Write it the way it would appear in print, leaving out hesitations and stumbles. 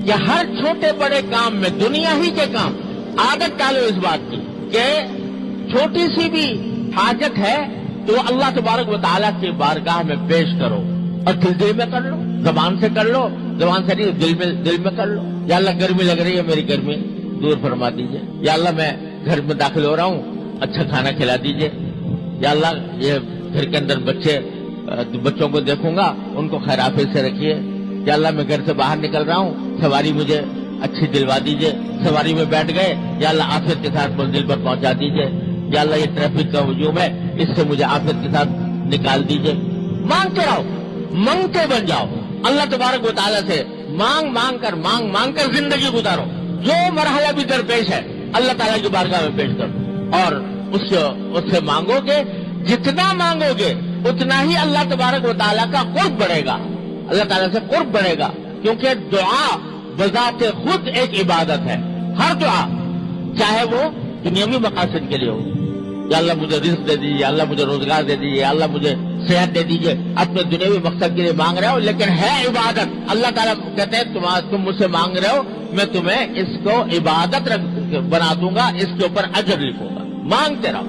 کہ ہر چھوٹے بڑے کام میں دنیا ہی کے کام عادت ڈالو اس بات کی کہ چھوٹی سی بھی حاجت ہے تو اللہ تبارک و تعالیٰ کی بارگاہ میں پیش کرو اور دل میں کر لو، زبان سے کر لو، زبان سے نہیں دل میں کر لو۔ یا اللہ گرمی لگ رہی ہے، میری گرمی دور فرما دیجئے۔ یا اللہ میں گھر میں داخل ہو رہا ہوں، اچھا کھانا کھلا دیجئے۔ یا اللہ یہ گھر کے اندر بچوں کو دیکھوں گا، ان کو خیر عافیت سے رکھیے۔ یا اللہ میں گھر سے باہر نکل رہا ہوں، سواری مجھے اچھی دلوا دیجئے۔ سواری میں بیٹھ گئے، یا اللہ عافیت کے ساتھ منزل پر پہنچا دیجئے۔ یا اللہ یہ ٹریفک کا ہجوم ہے، اس سے مجھے عافیت کے ساتھ نکال دیجئے۔ مانگتے رہو، منگتے بن جاؤ، اللہ تبارک و تعالیٰ سے مانگ کر زندگی گزارو۔ جو مرحلہ بھی درپیش ہے اللہ تعالیٰ کی بارگاہ میں پیش کرو، اور اس سے مانگو گے، جتنا مانگو گے اتنا ہی اللہ تبارک و تعالیٰ کا قرب بڑھے گا، اللہ تعالیٰ سے قرب بڑھے گا، کیونکہ دعا بذات خود ایک عبادت ہے۔ ہر دعا چاہے وہ دنیاوی مقاصد کے لیے ہو، یا اللہ مجھے رزق دے دیجیے، اللہ مجھے روزگار دے دیجیے، یا اللہ مجھے صحت دے دیجیے، اپنے دنیاوی مقصد کے لیے مانگ رہے ہو لیکن ہے عبادت۔ اللہ تعالیٰ کہتے ہیں تم مجھ سے مانگ رہے ہو، میں تمہیں اس کو عبادت بنا دوں گا، اس کے اوپر اجر لکھوں گا۔ مانگتے رہو۔